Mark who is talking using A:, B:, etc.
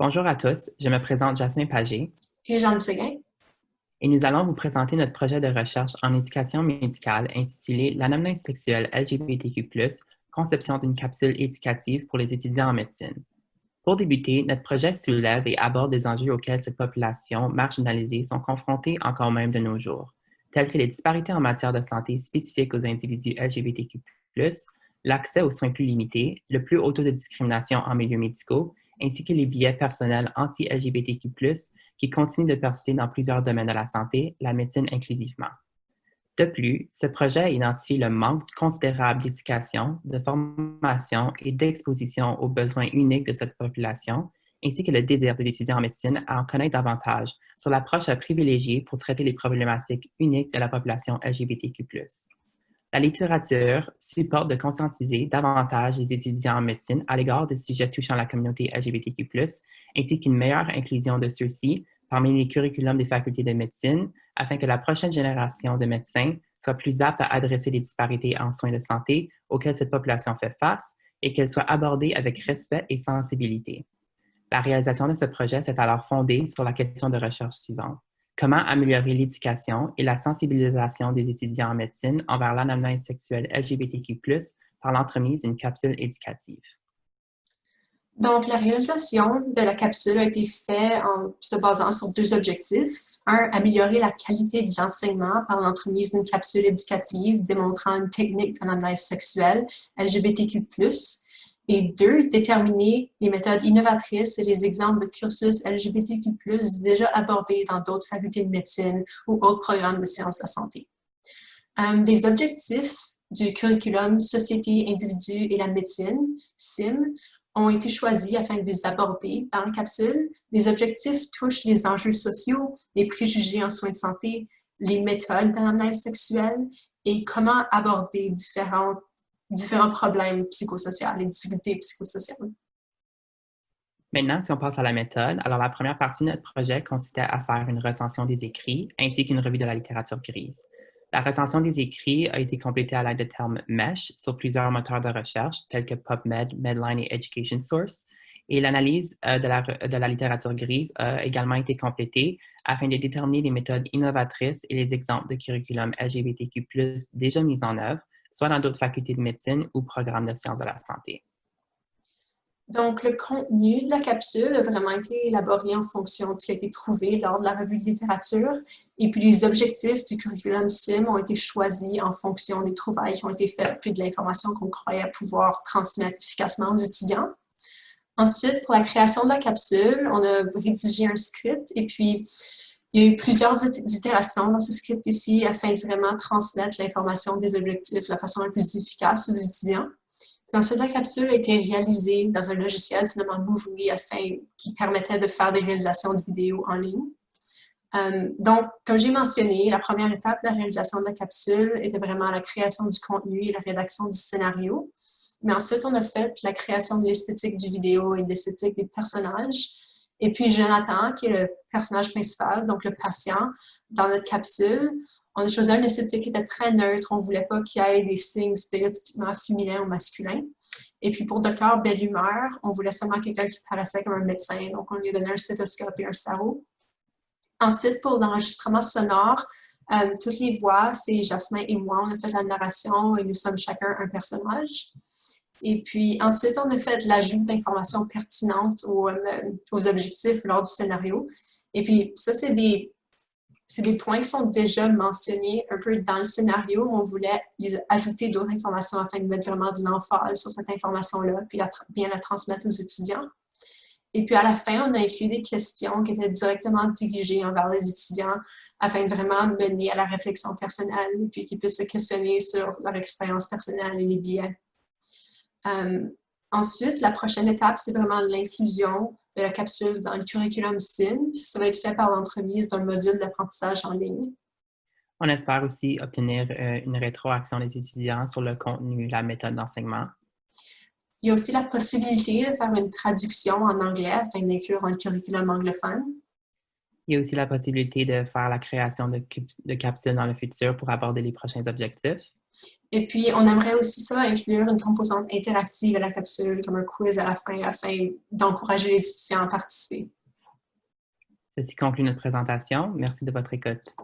A: Bonjour à tous, je me présente Jasmin Pagé
B: Et Jeanne Séguin.
A: et nous allons vous présenter notre projet de recherche en éducation médicale intitulé L'anamnèse sexuelle LGBTQ+, conception d'une capsule éducative pour les étudiants en médecine. Pour débuter, notre projet soulève et aborde des enjeux auxquels cette population marginalisée sont confrontées encore même de nos jours, tels que les disparités en matière de santé spécifiques aux individus LGBTQ+, l'accès aux soins plus limités, le plus haut taux de discrimination en milieux médicaux, ainsi que les biais personnels anti-LGBTQ+, qui continuent de persister dans plusieurs domaines de la santé, la médecine inclusivement. De plus, ce projet identifie le manque considérable d'éducation, de formation et d'exposition aux besoins uniques de cette population, ainsi que le désir des étudiants en médecine à en connaître davantage sur l'approche à privilégier pour traiter les problématiques uniques de la population LGBTQ+. La littérature supporte de conscientiser davantage les étudiants en médecine à l'égard des sujets touchant la communauté LGBTQ+, ainsi qu'une meilleure inclusion de ceux-ci parmi les curriculums des facultés de médecine, afin que la prochaine génération de médecins soit plus apte à adresser les disparités en soins de santé auxquelles cette population fait face et qu'elle soit abordée avec respect et sensibilité. La réalisation de ce projet s'est alors fondée sur la question de recherche suivante. Comment améliorer l'éducation et la sensibilisation des étudiants en médecine envers l'anamnèse sexuelle LGBTQ+, par l'entremise d'une capsule éducative?
B: Donc, la réalisation de la capsule a été faite en se basant sur deux objectifs. Un, améliorer la qualité de l'enseignement par l'entremise d'une capsule éducative démontrant une technique d'anamnèse sexuelle LGBTQ+. Et deux, déterminer les méthodes innovatrices et les exemples de cursus LGBTQ+, déjà abordés dans d'autres facultés de médecine ou autres programmes de sciences de la santé. Des objectifs du curriculum Société, individu et la médecine, SIM, ont été choisis afin de les aborder dans la capsule. Les objectifs touchent les enjeux sociaux, les préjugés en soins de santé, les méthodes d'anamnèse sexuelle et comment aborder différents problèmes psychosociaux, les difficultés psychosociales.
A: Maintenant, si on passe à la méthode, alors la première partie de notre projet consistait à faire une recension des écrits ainsi qu'une revue de la littérature grise. La recension des écrits a été complétée à l'aide de termes MESH sur plusieurs moteurs de recherche tels que PubMed, Medline et Education Source. Et l'analyse de la littérature grise a également été complétée afin de déterminer les méthodes innovatrices et les exemples de curriculum LGBTQ+, déjà mis en œuvre, soit dans d'autres facultés de médecine ou programmes de sciences de la santé.
B: Donc, le contenu de la capsule a vraiment été élaboré en fonction de ce qui a été trouvé lors de la revue de littérature. Et puis, les objectifs du curriculum SIM ont été choisis en fonction des trouvailles qui ont été faites, puis de l'information qu'on croyait pouvoir transmettre efficacement aux étudiants. Ensuite, pour la création de la capsule, on a rédigé un script et puis il y a eu plusieurs itérations dans ce script ici afin de vraiment transmettre l'information des objectifs de la façon la plus efficace aux étudiants. Ensuite, la capsule a été réalisée dans un logiciel nommé Moovly qui permettait de faire des réalisations de vidéos en ligne. Donc, comme j'ai mentionné, la première étape de la réalisation de la capsule était vraiment la création du contenu et la rédaction du scénario. Mais ensuite, on a fait la création de l'esthétique du vidéo et de l'esthétique des personnages. Et puis, Jonathan, qui est le personnage principal, donc le patient, dans notre capsule, on a choisi une esthétique qui était très neutre. On ne voulait pas qu'il y ait des signes stéréotypiquement féminins ou masculins. Et puis, pour Docteur Belle Humeur, on voulait seulement quelqu'un qui paraissait comme un médecin. Donc, on lui a donné un stéthoscope et un sarrau. Ensuite, pour l'enregistrement sonore, toutes les voix, c'est Jasmin et moi. On a fait la narration et nous sommes chacun un personnage. Et puis ensuite, on a fait l'ajout d'informations pertinentes aux objectifs lors du scénario. Et puis ça, c'est des points qui sont déjà mentionnés un peu dans le scénario, mais on voulait ajouter d'autres informations afin de mettre vraiment de l'emphase sur cette information-là, puis bien la transmettre aux étudiants. Et puis à la fin, on a inclus des questions qui étaient directement dirigées envers les étudiants afin de vraiment mener à la réflexion personnelle et puis qu'ils puissent se questionner sur leur expérience personnelle et les biais. Ensuite, la prochaine étape, c'est vraiment l'inclusion de la capsule dans le curriculum SIM. Ça va être fait par l'entremise d'un module d'apprentissage en ligne.
A: On espère aussi obtenir une rétroaction des étudiants sur le contenu et la méthode d'enseignement.
B: Il y a aussi la possibilité de faire une traduction en anglais afin d'inclure un curriculum anglophone.
A: Il y a aussi la possibilité de faire la création de capsules dans le futur pour aborder les prochains objectifs.
B: Et puis, on aimerait aussi ça inclure une composante interactive à la capsule, comme un quiz à la fin, afin d'encourager les étudiants à participer.
A: Ceci conclut notre présentation. Merci de votre écoute.